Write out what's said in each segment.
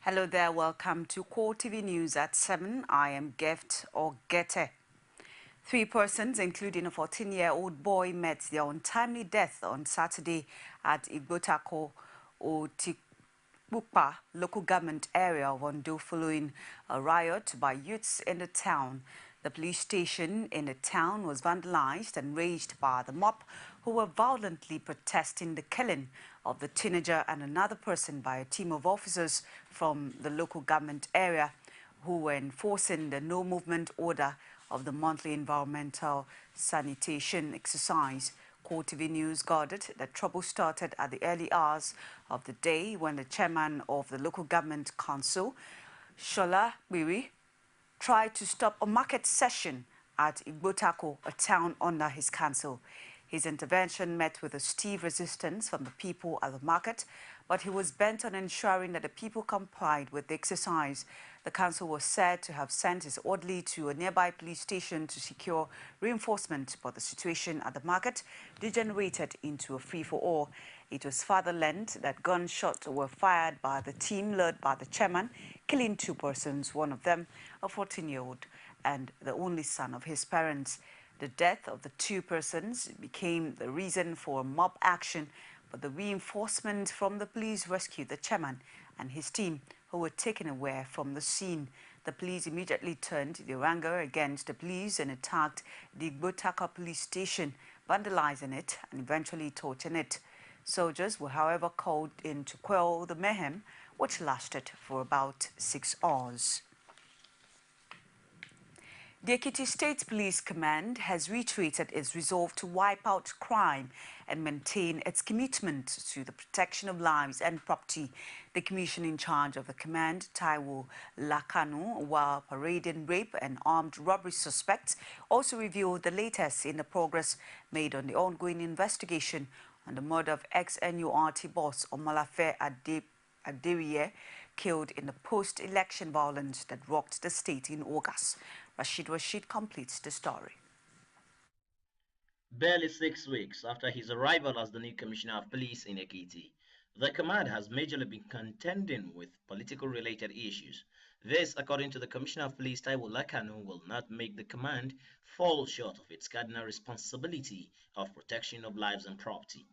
Hello there, welcome to CoreTV News at 7. I am Gift or Gete. 3 persons, including a 14-year-old boy, met their untimely death on Saturday at Igbotako, Otikpupa local government area of Ondo following a riot by youths in the town. The police station in the town was vandalized and razed by the mob who were violently protesting the killing of the teenager and another person by a team of officers from the local government area who were enforcing the no movement order of the monthly environmental sanitation exercise. CoreTV News guarded that trouble started at the early hours of the day when the chairman of the local government council, Shola Biri, tried to stop a market session at Igbotako, a town under his council. His intervention met with a stiff resistance from the people at the market, but he was bent on ensuring that the people complied with the exercise. The council was said to have sent his orderly to a nearby police station to secure reinforcement, but the situation at the market degenerated into a free-for-all. It was further learned that gunshots were fired by the team led by the chairman, killing 2 persons, one of them a 14-year-old and the only son of his parents. The death of the 2 persons became the reason for mob action, but the reinforcement from the police rescued the chairman and his team, who were taken away from the scene. The police immediately turned their anger against the police and attacked the Igbotaka police station, vandalizing it and eventually torching it. Soldiers were, however, called in to quell the mayhem, which lasted for about 6 hours. The Ekiti State Police Command has reiterated its resolve to wipe out crime and maintain its commitment to the protection of lives and property. The commissioner in charge of the command, Taiwo Lakanu, while parading rape and armed robbery suspects, also revealed the latest in the progress made on the ongoing investigation on the murder of ex-NURT boss Omalafe Aderiye, killed in the post-election violence that rocked the state in August. Rashid completes the story. Barely 6 weeks after his arrival as the new Commissioner of Police in Ekiti, the command has majorly been contending with political-related issues. This, according to the Commissioner of Police, Taiwo Lakanu, will not make the command fall short of its cardinal responsibility of protection of lives and property.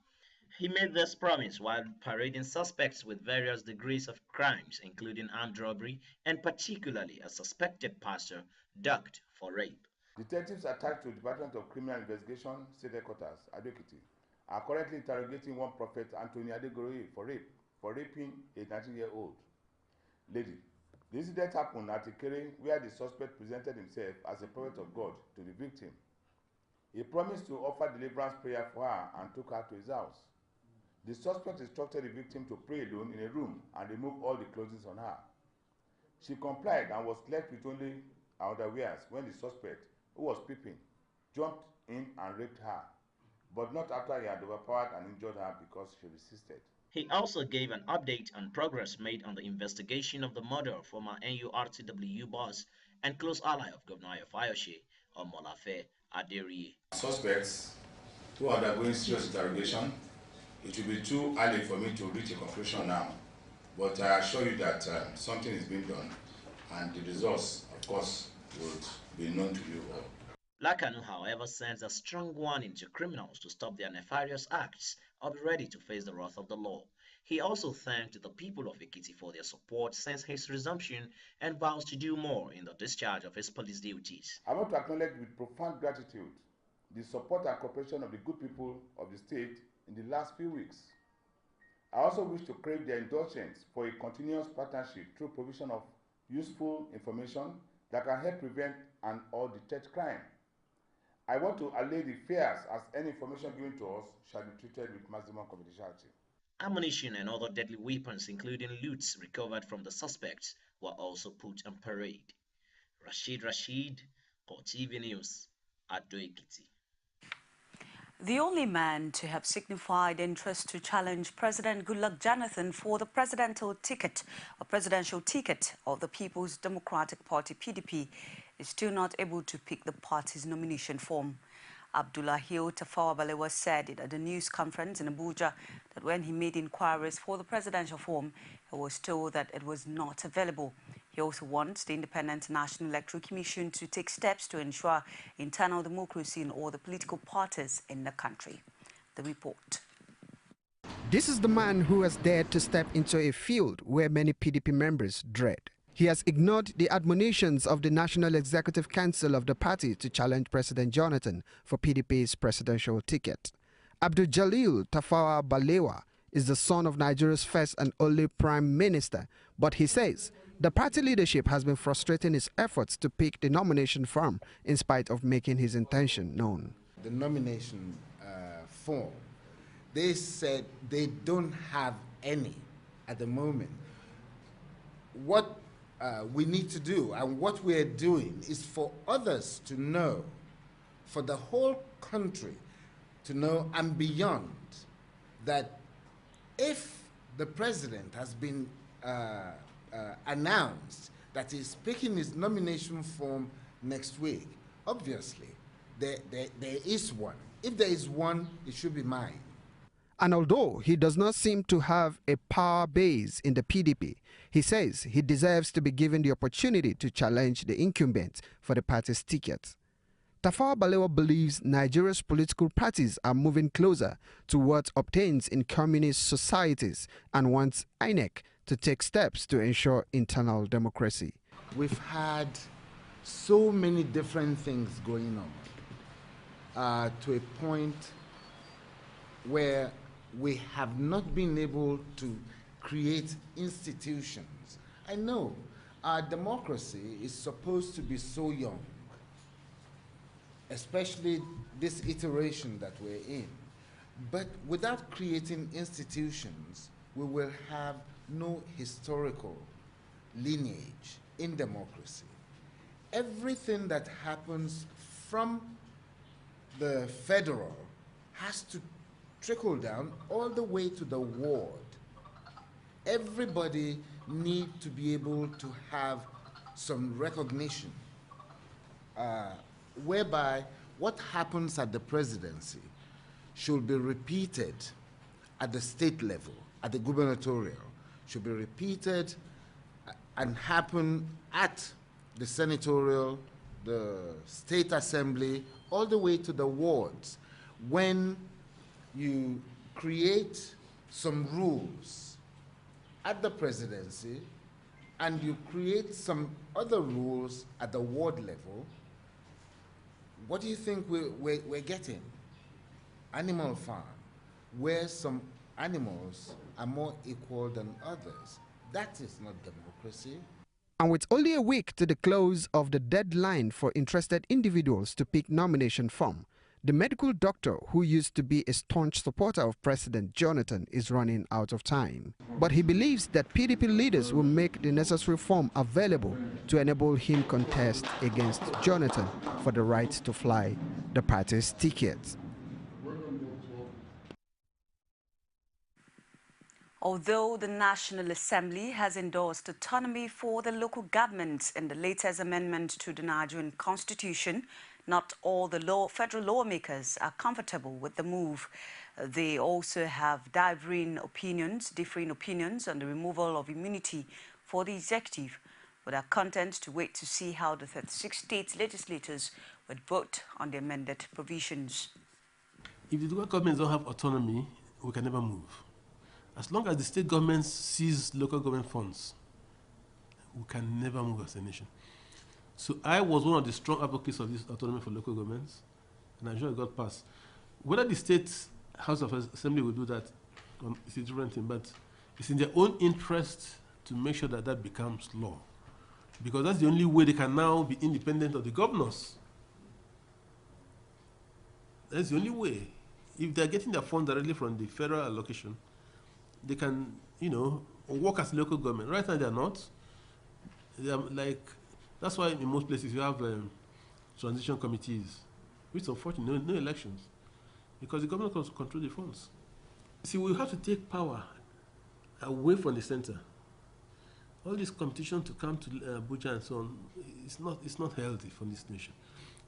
He made this promise while parading suspects with various degrees of crimes, including armed robbery and particularly a suspected pastor docked for rape. Detectives attached to the Department of Criminal Investigation, State Headquarters, Adokiti, are currently interrogating one prophet, Anthony Adegoroye, for raping a 19-year-old lady. The incident happened at Ikere, where the suspect presented himself as a prophet of God to the victim. He promised to offer deliverance prayer for her and took her to his house. The suspect instructed the victim to pray alone in a room and remove all the clothing on her. She complied and was left with only her underwears when the suspect, who was peeping, jumped in and raped her, but not after he had overpowered and injured her because she resisted. He also gave an update on progress made on the investigation of the murder of former NURTW boss and close ally of Governor Ayofayoshe, Omolafe Aderiye. Suspects who are undergoing serious interrogation. It will be too early for me to reach a conclusion now, but I assure you that something is being done, and the results, of course, would be known to you all. Lakanu, however, sends a strong warning to criminals to stop their nefarious acts or be ready to face the wrath of the law. He also thanked the people of Ekiti for their support since his resumption and vows to do more in the discharge of his police duties. I want to acknowledge with profound gratitude the support and cooperation of the good people of the state in the last few weeks. I also wish to crave their indulgence for a continuous partnership through provision of useful information that can help prevent and or detect crime. I want to allay the fears as any information given to us shall be treated with maximum confidentiality. Ammunition and other deadly weapons, including loots recovered from the suspects, were also put on parade. Rashid, CoreTV News, Ado Ekiti. The only man to have signified interest to challenge President Goodluck Jonathan for the presidential ticket of the People's Democratic Party (PDP) is still not able to pick the party's nomination form. Abdullahi Tafawa Balewa said it at a news conference in Abuja that when he made inquiries for the presidential form, he was told that it was not available. He also wants the Independent National Electoral Commission to take steps to ensure internal democracy in all the political parties in the country. The report. This is the man who has dared to step into a field where many PDP members dread. He has ignored the admonitions of the National Executive Council of the party to challenge President Jonathan for PDP's presidential ticket. Abdul Jalil Tafawa Balewa is the son of Nigeria's first and only prime minister, but he says the party leadership has been frustrating his efforts to pick the nomination form in spite of making his intention known. The nomination form, they said they don't have any at the moment. What we need to do and what we're doing is for others to know, for the whole country to know and beyond, that if the president has been announced that he's picking his nomination form next week, obviously there is one. If there is one, it should be mine. And although he does not seem to have a power base in the PDP, he says he deserves to be given the opportunity to challenge the incumbent for the party's ticket. Tafawa Balewa believes Nigeria's political parties are moving closer to what obtains in communist societies and wants INEC to take steps to ensure internal democracy. We've had so many different things going on to a point where we have not been able to create institutions. I know our democracy is supposed to be so young, especially this iteration that we're in. But without creating institutions, we will have no historical lineage in democracy. Everything that happens from the federal has to trickle down all the way to the ward. Everybody needs to be able to have some recognition whereby what happens at the presidency should be repeated at the state level, at the gubernatorial, should be repeated and happen at the senatorial, the state assembly, all the way to the wards. When you create some rules at the presidency and you create some other rules at the ward level, what do you think we're getting? Animal farm, where some animals are more equal than others. That is not democracy. And with only a week to the close of the deadline for interested individuals to pick nomination form, the medical doctor who used to be a staunch supporter of President Jonathan is running out of time. But he believes that PDP leaders will make the necessary form available to enable him contest against Jonathan for the right to fly the party's ticket. Although the National Assembly has endorsed autonomy for the local governments in the latest amendment to the Nigerian Constitution, not all the federal lawmakers are comfortable with the move. They also have differing opinions on the removal of immunity for the executive, but are content to wait to see how the 36 state legislators would vote on the amended provisions. If the local governments don't have autonomy, we can never move. As long as the state governments seize local government funds, we can never move as a nation. So I was one of the strong advocates of this autonomy for local governments, and I'm sure it got passed. Whether the state House of Assembly will do that is a different thing, but it's in their own interest to make sure that that becomes law, because that's the only way they can now be independent of the governors. That's the only way. If they're getting their funds directly from the federal allocation, they can, work as local government. Right now they're not. They're like, that's why in most places you have transition committees, which is unfortunate, no elections, because the government can control the funds. See, we have to take power away from the center. All this competition to come to Abuja and so on, it's not healthy for this nation.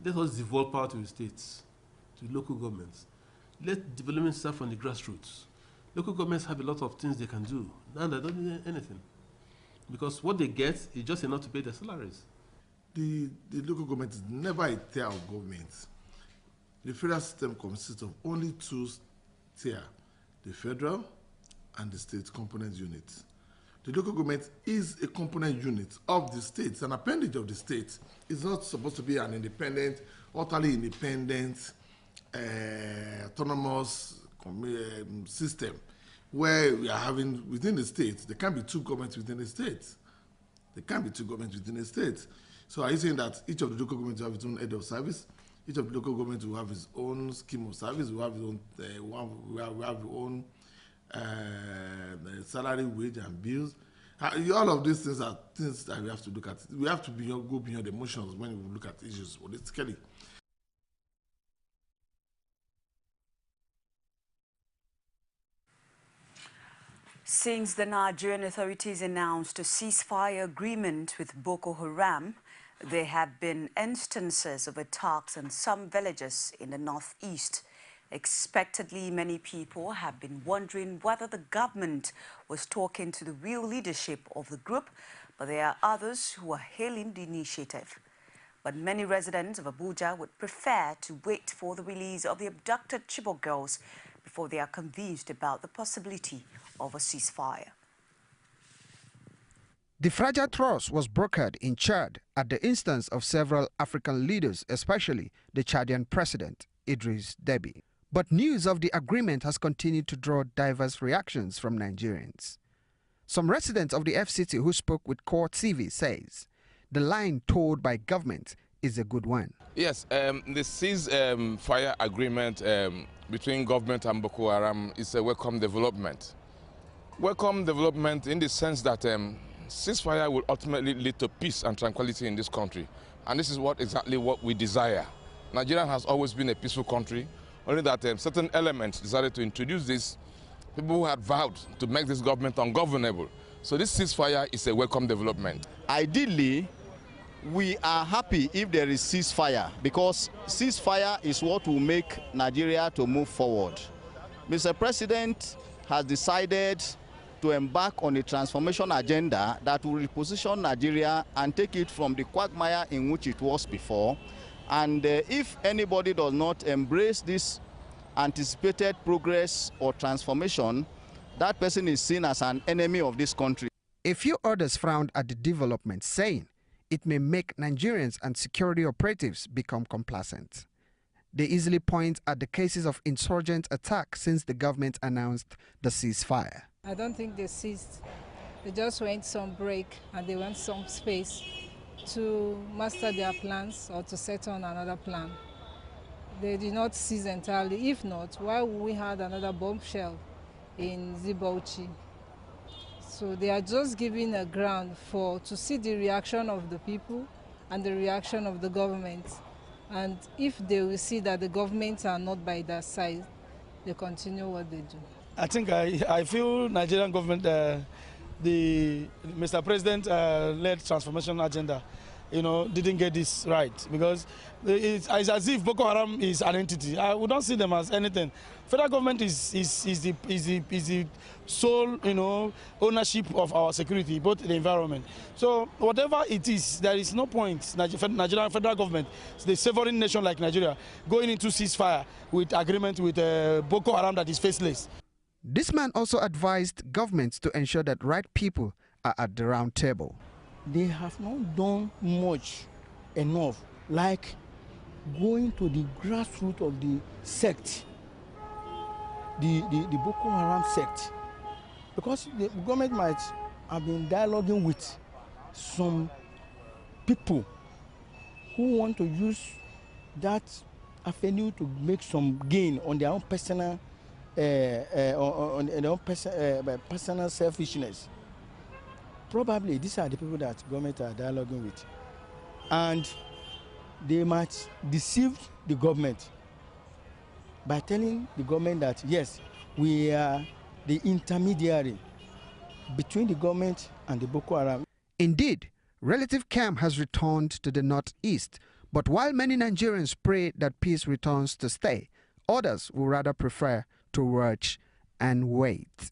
Let us devolve power to the states, to local governments. Let development start from the grassroots. Local governments have a lot of things they can do. Now they don't need anything. Because what they get is just enough to pay their salaries. The local government is never a tier of government. The federal system consists of only two tiers, the federal and the state component units. The local government is a component unit of the state. It's an appendage of the state. It's not supposed to be an independent, utterly independent, autonomous system where we are having within the state. There can't be two governments within the state. There can't be two governments within the state. So are you saying that each of the local governments will have its own head of service? Each of the local governments will have its own scheme of service, will have its own, we have its own salary, wage, and bills. All of these things are things that we have to look at. We have to go beyond emotions when we look at issues holistically. Since the Nigerian authorities announced a ceasefire agreement with Boko Haram, there have been instances of attacks in some villages in the northeast. Expectedly, many people have been wondering whether the government was talking to the real leadership of the group, but there are others who are hailing the initiative. But many residents of Abuja would prefer to wait for the release of the abducted Chibok girls before they are convinced about the possibility of a ceasefire. The fragile trust was brokered in Chad at the instance of several African leaders, especially the Chadian president, Idris Deby. But news of the agreement has continued to draw diverse reactions from Nigerians. Some residents of the FCT who spoke with CoreTV says the line told by government is a good one. Yes, the ceasefire agreement between government and Boko Haram is a welcome development. Welcome development in the sense that ceasefire will ultimately lead to peace and tranquility in this country. And this is exactly what we desire. Nigeria has always been a peaceful country, only that certain elements decided to introduce this. People who had vowed to make this government ungovernable. So this ceasefire is a welcome development. Ideally, we are happy if there is ceasefire, because ceasefire is what will make Nigeria to move forward. Mr. President has decided to embark on a transformation agenda that will reposition Nigeria and take it from the quagmire in which it was before. And if anybody does not embrace this anticipated progress or transformation, that person is seen as an enemy of this country. A few others frowned at the development, saying it may make Nigerians and security operatives become complacent. They easily point at the cases of insurgent attack since the government announced the ceasefire. I don't think they ceased. They just went some break and they went some space to master their plans or to set on another plan. They did not cease entirely. If not, why would we have another bombshell in Zibauchi? So they are just giving a ground to see the reaction of the people and the reaction of the government. And if they will see that the governments are not by their side, they continue what they do. I think I feel Nigerian government, the Mr. President led transformation agenda, didn't get this right, because it's as if Boko Haram is an entity. We don't see them as anything. Federal government is the sole, ownership of our security, both the environment. So whatever it is, there is no point Nigerian federal government, the sovereign nation like Nigeria, going into ceasefire with agreement with Boko Haram that is faceless. This man also advised governments to ensure that right people are at the round table. They have not done enough, like going to the grassroots of the sect, the Boko Haram sect, because the government might have been dialoguing with some people who want to use that avenue to make some gain on their own personal personal selfishness. Probably these are the people that government are dialoguing with, and they might deceive the government by telling the government that yes, we are the intermediary between the government and the Boko Haram. Indeed, relative calm has returned to the northeast, but while many Nigerians pray that peace returns to stay, others would rather prefer to watch and wait.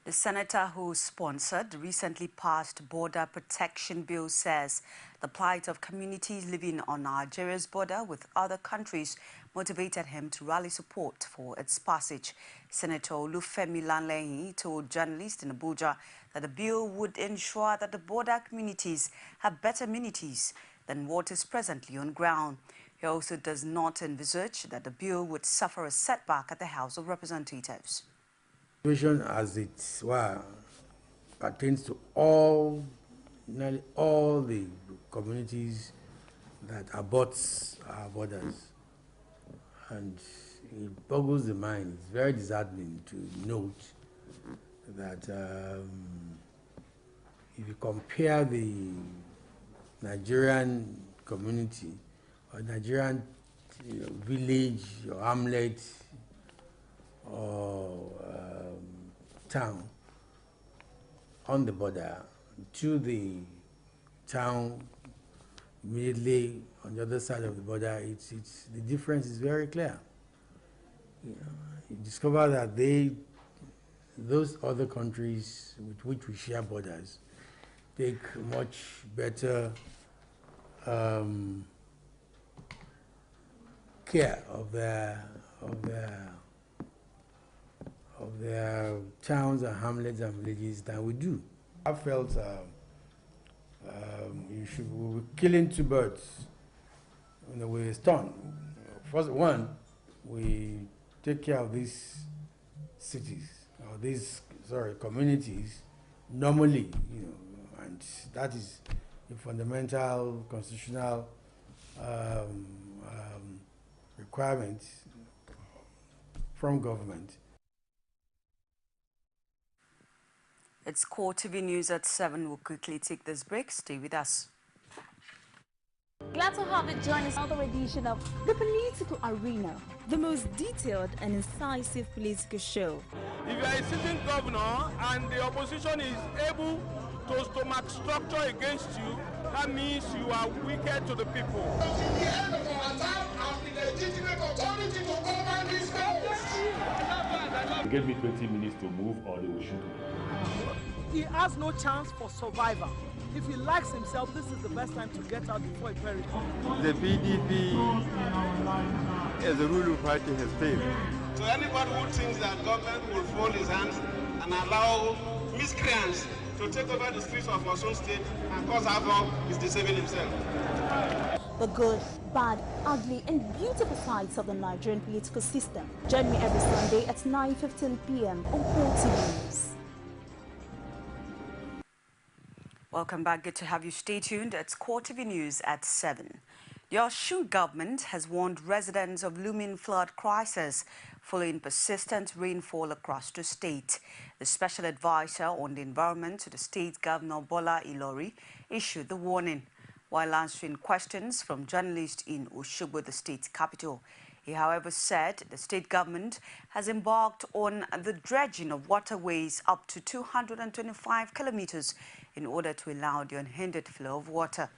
The senator who sponsored the recently passed border protection bill says the plight of communities living on Nigeria's border with other countries motivated him to rally support for its passage. Senator Olufemi Lanlehi told journalists in Abuja that the bill would ensure that the border communities have better amenities than what is presently on ground. He also does not envisage that the bill would suffer a setback at the House of Representatives. Situation as it pertains to nearly all the communities that abut our borders, and it boggles the mind. It's very disheartening to note that if you compare the Nigerian community or Nigerian village or hamlet or town on the border to the town immediately on the other side of the border, the difference is very clear. You discover that those other countries with which we share borders take much better care of their towns and hamlets and villages than we do. I felt we were killing two birds with a stone. First one, we take care of these cities or these communities normally, and that is a fundamental constitutional requirement from government. It's CoreTV News at 7. We'll quickly take this break. Stay with us. Glad to have you join us on another edition of The Political Arena, the most detailed and incisive political show. If you are a sitting governor and the opposition is able to stomach structure against you, that means you are wicked to the people. They gave me 20 minutes to move or they will shoot me. He has no chance for survival. If he likes himself, this is the best time to get out before he perishes. The PDP as a ruling party has failed. So anybody who thinks that government will fold his hands and allow miscreants to take over the streets of our own state and cause havoc is deceiving himself. The good, bad, ugly and beautiful sides of the Nigerian political system. Join me every Sunday at 9:15 p.m. on CoreTV News. Welcome back. Good to have you. Stay tuned. It's CoreTV News at 7. The Osun government has warned residents of looming flood crisis following persistent rainfall across the state. The special advisor on the environment to the state governor, Bola Ilori, issued the warning while answering questions from journalists in Osogbo, the state capital. He, however, said the state government has embarked on the dredging of waterways up to 225 kilometers in order to allow the unhindered flow of water.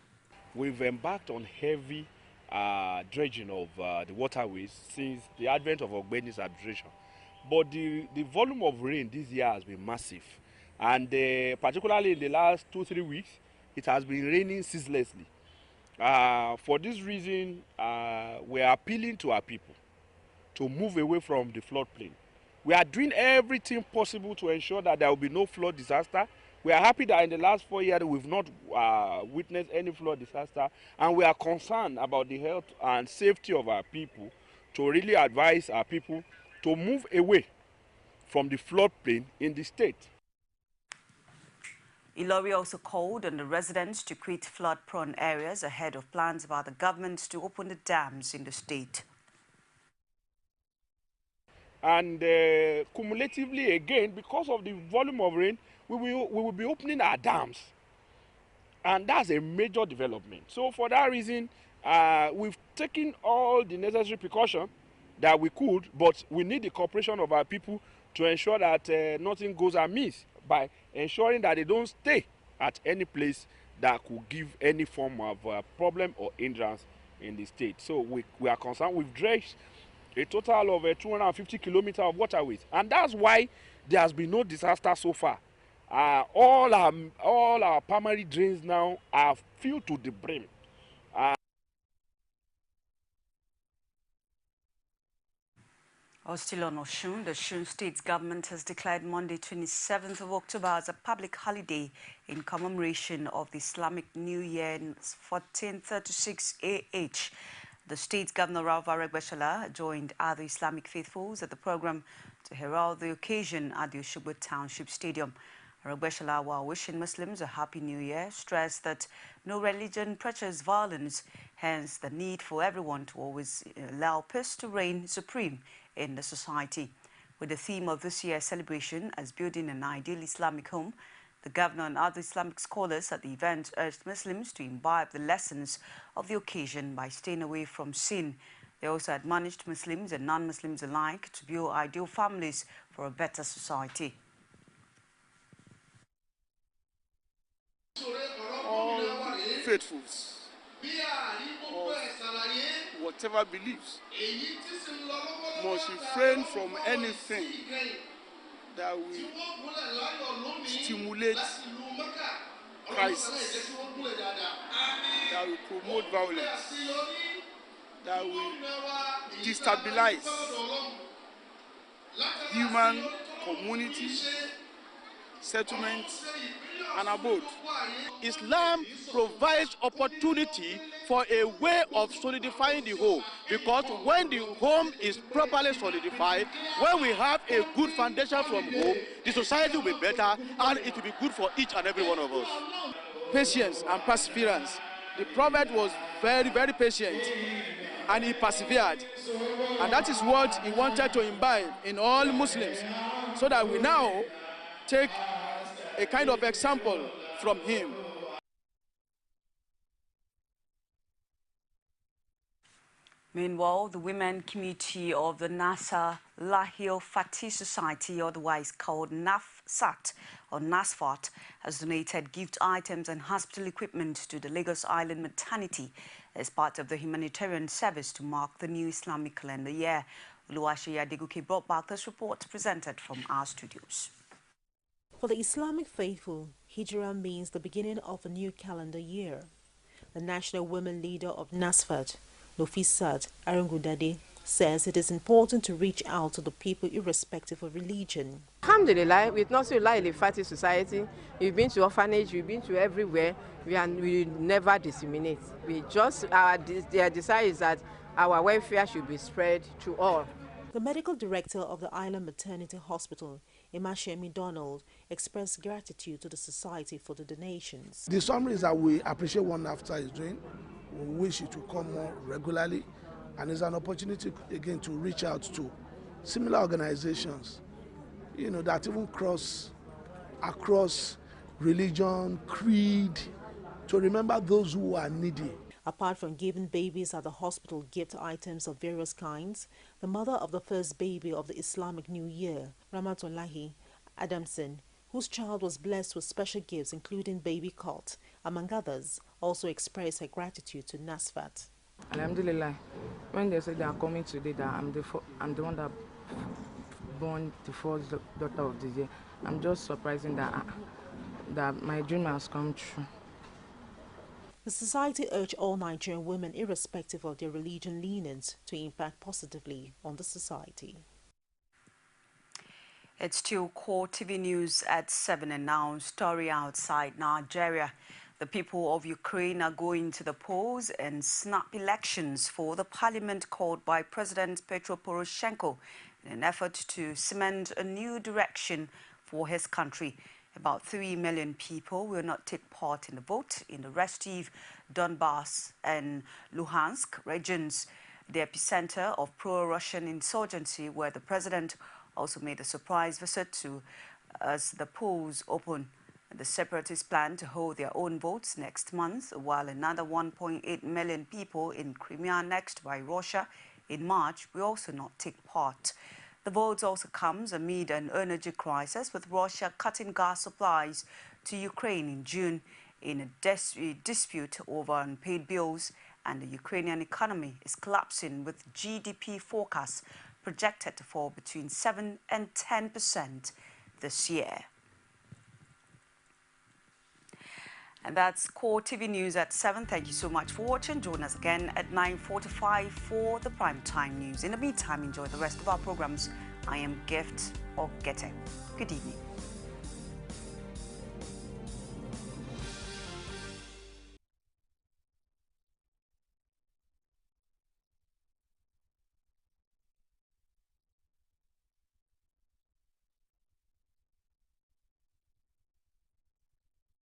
We've embarked on heavy dredging of the waterways since the advent of Ogbeni's administration. But the volume of rain this year has been massive. And particularly in the last 2-3 weeks, it has been raining ceaselessly. For this reason, we are appealing to our people to move away from the floodplain. We are doing everything possible to ensure that there will be no flood disaster. We are happy that in the last 4 years we've not witnessed any flood disaster, and we are concerned about the health and safety of our people, to really advise our people to move away from the floodplain in the state. Ilori also called on the residents to quit flood-prone areas ahead of plans by the government to open the dams in the state. And cumulatively again, because of the volume of rain, we will be opening our dams. And that's a major development. So for that reason, we've taken all the necessary precautions that we could, but we need the cooperation of our people to ensure that nothing goes amiss, by ensuring that they don't stay at any place that could give any form of problem or hindrance in the state. So we are concerned. We've dredged a total of 250 kilometers of waterways. And that's why there has been no disaster so far. All our primary drains now are filled to the brim. Still on Osun, the Osun State government has declared Monday, 27th of October as a public holiday in commemoration of the Islamic New Year in 1436 AH. The state governor, Ralph Aregbesola, joined other Islamic faithfuls at the program to herald the occasion at the Oshogbo Township Stadium. Aregbesola, while wishing Muslims a happy new year, stressed that no religion preaches violence, hence the need for everyone to always allow peace to reign supreme in the society. With the theme of this year's celebration as building an ideal Islamic home, the governor and other Islamic scholars at the event urged Muslims to imbibe the lessons of the occasion by staying away from sin. They also admonished Muslims and non-Muslims alike to build ideal families for a better society. All faithfuls of whatever beliefs must refrain from anything that will stimulate crisis, that will promote violence, that will destabilize human community, settlements, and abode. Islam provides opportunity for a way of solidifying the home, because when the home is properly solidified, when we have a good foundation from home, the society will be better and it will be good for each and every one of us. Patience and perseverance. The Prophet was very, very patient and he persevered. And that is what he wanted to imbibe in all Muslims, so that we now take a kind of example from him. Meanwhile, the Women Committee of the Nasser Lahil Fatih Society, otherwise called NAFSAT or NASFAT, has donated gift items and hospital equipment to the Lagos Island maternity as part of the humanitarian service to mark the new Islamic calendar year. Oluwaseyi Adegoke brought back this report presented from our studios. For the Islamic faithful, Hijrah means the beginning of a new calendar year. The national women leader of NASFAT, Nofisat Arungudade, says it is important to reach out to the people irrespective of religion. Alhamdulillah, with Nasser Lahil Fatih Society, we've been to orphanage, we've been to everywhere, we never discriminate. We just, their desire is that our welfare should be spread to all. The medical director of the Island Maternity Hospital, Imashemi Donald, expressed gratitude to the society for the donations. The summary is that we appreciate what NAFTA is doing. We wish it to come more regularly, and it's an opportunity again to reach out to similar organizations, that even across religion, creed, to remember those who are needy. Apart from giving babies at the hospital gift items of various kinds, the mother of the first baby of the Islamic New Year, Ramatollahi Adamson, whose child was blessed with special gifts including baby cot, among others, also expressed her gratitude to NASFAT. Alhamdulillah, when they said they are coming today, that I'm the one that born the first daughter of the year, I'm just surprising that my dream has come true. The society urged all Nigerian women, irrespective of their religion leanings, to impact positively on the society. It's still CoreTV News at 7, and now story outside Nigeria. The people of Ukraine are going to the polls and snap elections for the parliament called by President Petro Poroshenko in an effort to cement a new direction for his country. About 3 million people will not take part in the vote in the restive Donbass and Luhansk regions, the epicenter of pro-Russian insurgency, where the president also made a surprise visit to as the polls open. The separatists plan to hold their own votes next month, while another 1.8 million people in Crimea, annexed by Russia in March, will also not take part. The vote also comes amid an energy crisis, with Russia cutting gas supplies to Ukraine in June in a dispute over unpaid bills and the Ukrainian economy is collapsing, with GDP forecasts projected to fall between 7 and 10% this year. And that's Core TV News at 7. Thank you so much for watching. Join us again at 9:45 for the prime time news. In the meantime, enjoy the rest of our programs. I am Gift Ogete. Good evening.